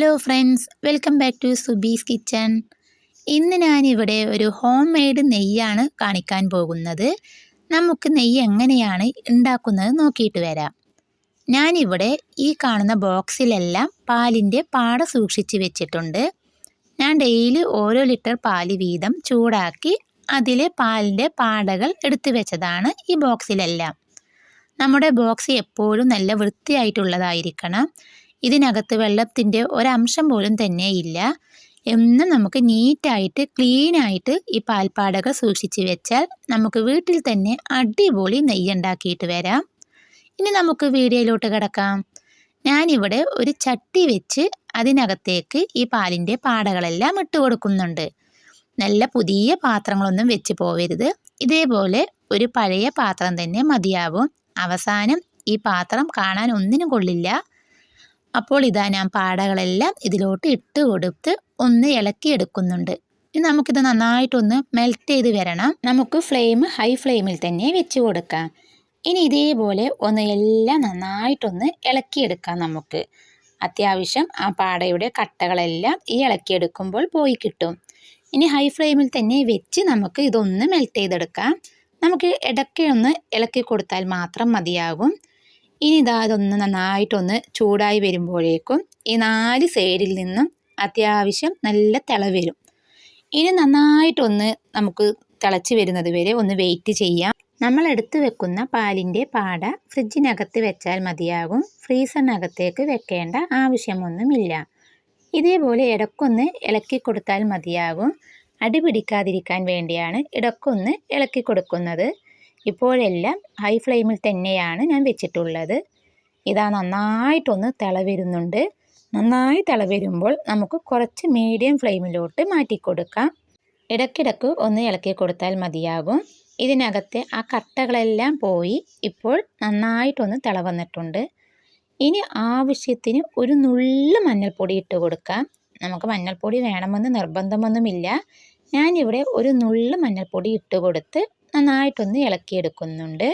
Hello friends, welcome back to Subi's kitchen. ഇന്ന് ഞാനിവിടെ ഒരു ഹോം മെയ്ഡ് നെയ്യാണ് കാണിക്കാൻ പോകുന്നത്. നമുക്ക് നെയ്യ് എങ്ങനെയാണ് ഉണ്ടാക്കുന്നത് നോക്കിയിട്ട് വരാം. ഞാനിവിടെ ഈ കാണുന്ന ബോക്സിലെല്ലാം പാലിൻ്റെ പാട സൂക്ഷിച്ച് വെച്ചിട്ടുണ്ട്. ഞാൻ ഡെയിലി ഓരോ ലിറ്റർ പാല് വീതം ചൂടാക്കി അതിലെ പാലിൻ്റെ പാടകൾ എടുത്തു വെച്ചതാണ് ഈ ബോക്സിലെല്ലാം. നമ്മുടെ ബോക്സ് എപ്പോഴും നല്ല വൃത്തിയായിട്ടുള്ളതായിരിക്കണം. ഇതിനകത്ത് വെള്ളത്തിൻ്റെ ഒരംശം പോലും തന്നെ ഇല്ല. എന്നും നമുക്ക് നീറ്റായിട്ട് ക്ലീനായിട്ട് ഈ പാൽപ്പാടകൾ സൂക്ഷിച്ച് വെച്ചാൽ നമുക്ക് വീട്ടിൽ തന്നെ അടിപൊളി നെയ്യ് ഉണ്ടാക്കിയിട്ട് വരാം. ഇനി നമുക്ക് വീഡിയോയിലോട്ട് കിടക്കാം. ഞാനിവിടെ ഒരു ചട്ടി വെച്ച് അതിനകത്തേക്ക് ഈ പാലിൻ്റെ പാടകളെല്ലാം ഇട്ട് കൊടുക്കുന്നുണ്ട്. നല്ല പുതിയ പാത്രങ്ങളൊന്നും വെച്ച് പോവരുത്. ഇതേപോലെ ഒരു പഴയ പാത്രം തന്നെ മതിയാവും. അവസാനം ഈ പാത്രം കാണാൻ ഒന്നിനും കൊള്ളില്ല. അപ്പോൾ ഇതാ ഞാൻ പാടകളെല്ലാം ഇതിലോട്ട് ഇട്ട് കൊടുത്ത് ഒന്ന് ഇളക്കി എടുക്കുന്നുണ്ട്. ഇനി നമുക്കിത് നന്നായിട്ടൊന്ന് മെൽറ്റ് ചെയ്ത് വരണം. നമുക്ക് ഹൈ ഫ്ലെയിമിൽ തന്നെ വെച്ച് കൊടുക്കാം. ഇനി ഇതേപോലെ ഒന്ന് എല്ലാം നന്നായിട്ടൊന്ന് ഇളക്കിയെടുക്കാം. നമുക്ക് അത്യാവശ്യം ആ പാടയുടെ കട്ടകളെല്ലാം ഈ ഇളക്കിയെടുക്കുമ്പോൾ പോയി കിട്ടും. ഇനി ഹൈ ഫ്ലെയിമിൽ തന്നെ വെച്ച് നമുക്ക് ഇതൊന്ന് മെൽറ്റ് ചെയ്തെടുക്കാം. നമുക്ക് ഇടയ്ക്ക് ഒന്ന് ഇളക്കി കൊടുത്താൽ മാത്രം മതിയാകും. ഇനി ഇതൊന്ന് നന്നായിട്ടൊന്ന് ചൂടായി വരുമ്പോഴേക്കും ഈ 4 സൈഡിൽ നിന്നും അത്യാവശ്യം നല്ല തിള വരും. ഇനി നന്നായിട്ടൊന്ന് നമുക്ക് തിളച്ച് വരുന്നത് വരെ ഒന്ന് വെയിറ്റ് ചെയ്യാം. നമ്മൾ എടുത്തു വെക്കുന്ന പാലിൻ്റെ പാട ഫ്രിഡ്ജിനകത്ത് വെച്ചാൽ മതിയാകും. ഫ്രീസറിനകത്തേക്ക് വെക്കേണ്ട ആവശ്യമൊന്നുമില്ല. ഇതേപോലെ ഇടയ്ക്കൊന്ന് ഇളക്കി കൊടുത്താൽ മതിയാകും. അടി പിടിക്കാതിരിക്കാൻ വേണ്ടിയാണ് ഇടയ്ക്കൊന്ന് ഇളക്കി കൊടുക്കുന്നത്. ഇപ്പോഴെല്ലാം ഹൈ ഫ്ലെയിമിൽ തന്നെയാണ് ഞാൻ വെച്ചിട്ടുള്ളത്. ഇതാ നന്നായിട്ടൊന്ന് തിള വരുന്നുണ്ട്. നന്നായി തിള വരുമ്പോൾ നമുക്ക് കുറച്ച് മീഡിയം ഫ്ലെയിമിലോട്ട് മാറ്റി കൊടുക്കാം. ഇടയ്ക്കിടയ്ക്ക് ഒന്ന് ഇളക്കി കൊടുത്താൽ മതിയാകും. ഇതിനകത്തെ ആ കട്ടകളെല്ലാം പോയി ഇപ്പോൾ നന്നായിട്ടൊന്ന് തിള വന്നിട്ടുണ്ട്. ഇനി ആവശ്യത്തിന് ഒരു നുള്ളു മഞ്ഞൾപ്പൊടി ഇട്ട് കൊടുക്കാം. നമുക്ക് മഞ്ഞൾപ്പൊടി വേണമെന്ന് നിർബന്ധമൊന്നുമില്ല. ഞാനിവിടെ ഒരു നുള്ളു മഞ്ഞൾപ്പൊടി ഇട്ട് കൊടുത്ത് നന്നായിട്ടൊന്ന് ഇളക്കിയെടുക്കുന്നുണ്ട്.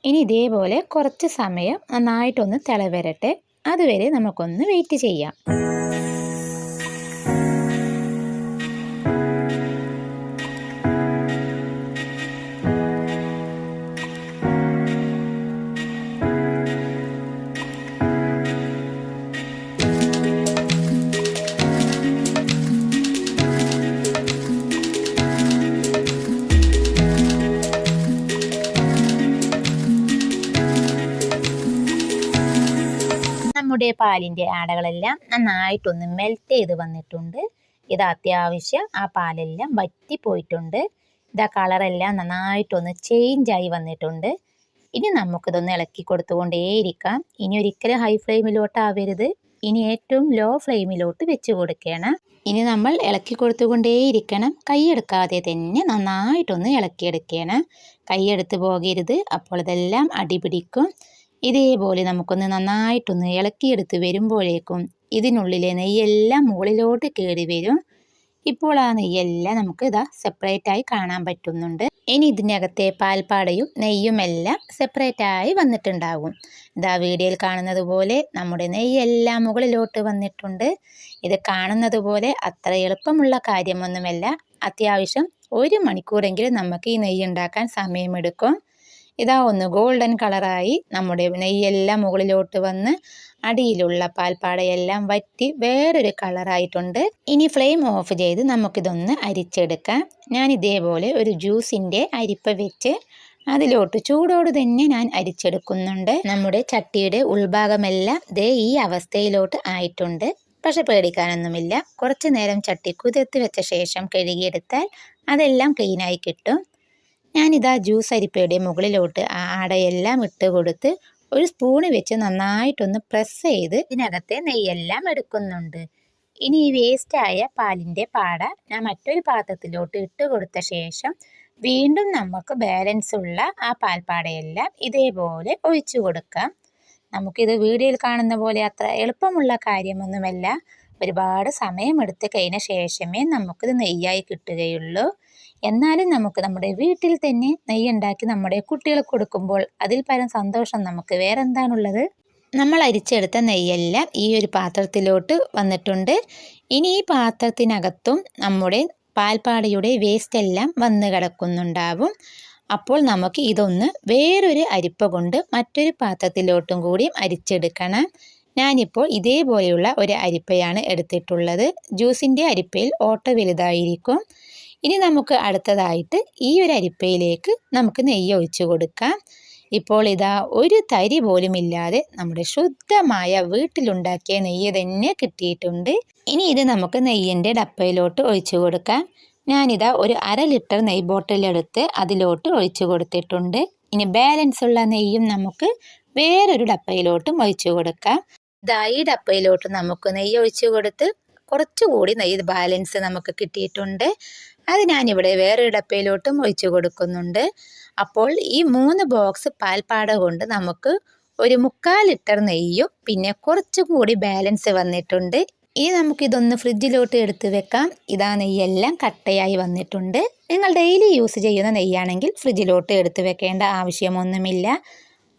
ഇനി ഇതേപോലെ കുറച്ച് സമയം നന്നായിട്ടൊന്ന് തിള വരട്ടെ. അതുവരെ നമുക്കൊന്ന് വെയിറ്റ് ചെയ്യാം. നമ്മുടെ പാലിൻ്റെ ആടകളെല്ലാം നന്നായിട്ടൊന്ന് മെൽറ്റ് ചെയ്ത് വന്നിട്ടുണ്ട്. ഇത് അത്യാവശ്യം ആ പാലെല്ലാം വറ്റിപ്പോയിട്ടുണ്ട്. ഇതാ കളറെല്ലാം നന്നായിട്ടൊന്ന് ചേഞ്ചായി വന്നിട്ടുണ്ട്. ഇനി നമുക്കിതൊന്ന് ഇളക്കി കൊടുത്തുകൊണ്ടേയിരിക്കാം. ഇനി ഒരിക്കലും ഹൈ ഫ്ലെയിമിലോട്ടാവരുത്. ഇനി ഏറ്റവും ലോ ഫ്ലെയിമിലോട്ട് വെച്ച് കൊടുക്കണം. ഇനി നമ്മൾ ഇളക്കി കൊടുത്തുകൊണ്ടേയിരിക്കണം. കൈയെടുക്കാതെ തന്നെ നന്നായിട്ടൊന്ന് ഇളക്കിയെടുക്കണം. കൈയെടുത്ത് പോകരുത്, അപ്പോൾ ഇതെല്ലാം അടിപിടിക്കും. ഇതേപോലെ നമുക്കൊന്ന് നന്നായിട്ടൊന്ന് ഇളക്കിയെടുത്ത് വരുമ്പോഴേക്കും ഇതിനുള്ളിലെ നെയ്യെല്ലാം മുകളിലോട്ട് കയറി വരും. ഇപ്പോൾ ആ നെയ്യെല്ലാം നമുക്ക് സെപ്പറേറ്റായി കാണാൻ പറ്റുന്നുണ്ട്. ഇനി ഇതിനകത്തെ പാൽപ്പാടയും നെയ്യും എല്ലാം സെപ്പറേറ്റായി വന്നിട്ടുണ്ടാകും. വീഡിയോയിൽ കാണുന്നത് പോലെ നമ്മുടെ നെയ്യെല്ലാം മുകളിലോട്ട് വന്നിട്ടുണ്ട്. ഇത് കാണുന്നത് പോലെ അത്ര എളുപ്പമുള്ള കാര്യമൊന്നുമല്ല. അത്യാവശ്യം 1 മണിക്കൂറെങ്കിലും നമുക്ക് ഈ നെയ്യ് ഉണ്ടാക്കാൻ സമയമെടുക്കും. ഒന്ന് ഗോൾഡൻ കളറായി നമ്മുടെ നെയ്യെല്ലാം മുകളിലോട്ട് വന്ന് അടിയിലുള്ള പാൽപ്പാടയെല്ലാം വറ്റി വേറൊരു കളറായിട്ടുണ്ട്. ഇനി ഫ്ലെയിം ഓഫ് ചെയ്ത് നമുക്കിതൊന്ന് അരിച്ചെടുക്കാം. ഞാൻ ഇതേപോലെ ഒരു ജ്യൂസിൻ്റെ അരിപ്പ വെച്ച് അതിലോട്ട് ചൂടോട് തന്നെ ഞാൻ അരിച്ചെടുക്കുന്നുണ്ട്. നമ്മുടെ ചട്ടിയുടെ ഉൾഭാഗമെല്ലാം ഈ അവസ്ഥയിലോട്ട് ആയിട്ടുണ്ട്. പക്ഷെ പേടിക്കാനൊന്നുമില്ല. കുറച്ച് നേരം ചട്ടി കുതിർത്ത് വെച്ച ശേഷം കഴുകിയെടുത്താൽ അതെല്ലാം ക്ലീനായി കിട്ടും. ഞാനിതാ ജ്യൂസ് അരിപ്പയുടെ മുകളിലോട്ട് ആ ആടയെല്ലാം ഇട്ട് കൊടുത്ത് ഒരു സ്പൂണ് വെച്ച് നന്നായിട്ടൊന്ന് പ്രസ് ചെയ്ത് ഇതിനകത്തെ നെയ്യെല്ലാം എടുക്കുന്നുണ്ട്. ഇനി ഈ വേസ്റ്റായ പാലിൻ്റെ പാട ഞാൻ മറ്റൊരു പാത്രത്തിലോട്ട് ഇട്ട് കൊടുത്ത ശേഷം വീണ്ടും നമുക്ക് ബാലൻസ് ഉള്ള ആ പാൽപ്പാടയെല്ലാം ഇതേപോലെ ഒഴിച്ചു കൊടുക്കാം. നമുക്കിത് വീഡിയോയിൽ കാണുന്ന പോലെ അത്ര എളുപ്പമുള്ള കാര്യമൊന്നുമല്ല. ഒരുപാട് സമയമെടുത്ത് കഴിഞ്ഞ ശേഷമേ നമുക്കിത് നെയ്യായി കിട്ടുകയുള്ളൂ. എന്നാലും നമുക്ക് നമ്മുടെ വീട്ടിൽ തന്നെ നെയ്യുണ്ടാക്കി നമ്മുടെ കുട്ടികൾക്ക് കൊടുക്കുമ്പോൾ അതിൽ പരം സന്തോഷം നമുക്ക് വേറെ എന്താണുള്ളത്. നമ്മൾ അരിച്ചെടുത്ത നെയ്യെല്ലാം ഈ ഒരു പാത്രത്തിലോട്ട് വന്നിട്ടുണ്ട്. ഇനി ഈ പാത്രത്തിനകത്തും നമ്മുടെ പാൽപ്പാടയുടെ വേസ്റ്റ് എല്ലാം വന്ന് കിടക്കുന്നുണ്ടാവും. അപ്പോൾ നമുക്ക് ഇതൊന്ന് വേറൊരു അരിപ്പ കൊണ്ട് മറ്റൊരു പാത്രത്തിലോട്ടും കൂടി അരിച്ചെടുക്കണം. ഞാനിപ്പോൾ ഇതേപോലെയുള്ള ഒരു അരിപ്പയാണ് എടുത്തിട്ടുള്ളത്. ജ്യൂസിൻ്റെ അരിപ്പയിൽ ഓട്ട വലുതായിരിക്കും. ഇനി നമുക്ക് അടുത്തതായിട്ട് ഈ ഒരു അരിപ്പയിലേക്ക് നമുക്ക് നെയ്യ് ഒഴിച്ചു കൊടുക്കാം. ഇപ്പോൾ ഇതാ ഒരു തരി പോലും ഇല്ലാതെ നമ്മുടെ ശുദ്ധമായ വീട്ടിലുണ്ടാക്കിയ നെയ്യ് തന്നെ കിട്ടിയിട്ടുണ്ട്. ഇനി ഇത് നമുക്ക് നെയ്യിൻ്റെ ഡപ്പയിലോട്ട് ഒഴിച്ചു കൊടുക്കാം. ഞാനിതാ ഒരു 1/2 ലിറ്റർ നെയ്യ് ബോട്ടിലെടുത്ത് അതിലോട്ട് ഒഴിച്ചു കൊടുത്തിട്ടുണ്ട്. ഇനി ബാലൻസ് ഉള്ള നെയ്യും നമുക്ക് വേറൊരു ഡപ്പയിലോട്ടും ഒഴിച്ചു കൊടുക്കാം. ഇതാ ഈ ഡപ്പയിലോട്ട് നമുക്ക് നെയ്യ് ഒഴിച്ചു കൊടുത്ത് കുറച്ചുകൂടി നെയ്യ് ബാലൻസ് നമുക്ക് കിട്ടിയിട്ടുണ്ട്. അത് ഞാനിവിടെ വേറൊരു ഡപ്പയിലോട്ടും ഒഴിച്ചു കൊടുക്കുന്നുണ്ട്. അപ്പോൾ ഈ 3 ബോക്സ് പാൽപ്പാട കൊണ്ട് നമുക്ക് ഒരു 3/4 ലിറ്റർ നെയ്യും പിന്നെ കുറച്ചുകൂടി ബാലൻസ് വന്നിട്ടുണ്ട്. ഇനി നമുക്കിതൊന്ന് ഫ്രിഡ്ജിലോട്ട് എടുത്ത് വെക്കാം. ഇതാ നെയ്യെല്ലാം കട്ടയായി വന്നിട്ടുണ്ട്. നിങ്ങൾ ഡെയിലി യൂസ് ചെയ്യുന്ന നെയ്യാണെങ്കിൽ ഫ്രിഡ്ജിലോട്ട് എടുത്ത് വെക്കേണ്ട ആവശ്യമൊന്നുമില്ല.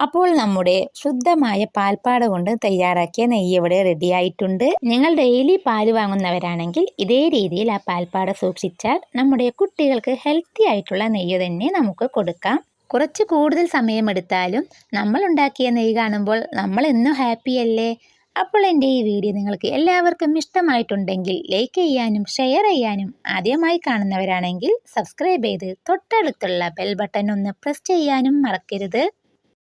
അപ്പോൾ നമ്മുടെ ശുദ്ധമായ പാൽപ്പാട കൊണ്ട് തയ്യാറാക്കിയ നെയ്യ് ഇവിടെ റെഡി ആയിട്ടുണ്ട്. നിങ്ങൾ ഡെയിലി പാല് വാങ്ങുന്നവരാണെങ്കിൽ ഇതേ രീതിയിൽ ആ പാൽപ്പാട സൂക്ഷിച്ചാൽ നമ്മുടെ കുട്ടികൾക്ക് ഹെൽത്തി ആയിട്ടുള്ള നെയ്യ് തന്നെ നമുക്ക് കൊടുക്കാം. കുറച്ച് കൂടുതൽ സമയമെടുത്താലും നമ്മൾ ഉണ്ടാക്കിയ നെയ്യ് കാണുമ്പോൾ നമ്മൾ എന്നും ഹാപ്പിയല്ലേ? അപ്പോൾ എൻ്റെ ഈ വീഡിയോ നിങ്ങൾക്ക് എല്ലാവർക്കും ഇഷ്ടമായിട്ടുണ്ടെങ്കിൽ ലൈക്ക് ചെയ്യാനും ഷെയർ ചെയ്യാനും, ആദ്യമായി കാണുന്നവരാണെങ്കിൽ സബ്സ്ക്രൈബ് ചെയ്ത് തൊട്ടടുത്തുള്ള ബെൽ ബട്ടൺ ഒന്ന് പ്രസ് ചെയ്യാനും മറക്കരുത്.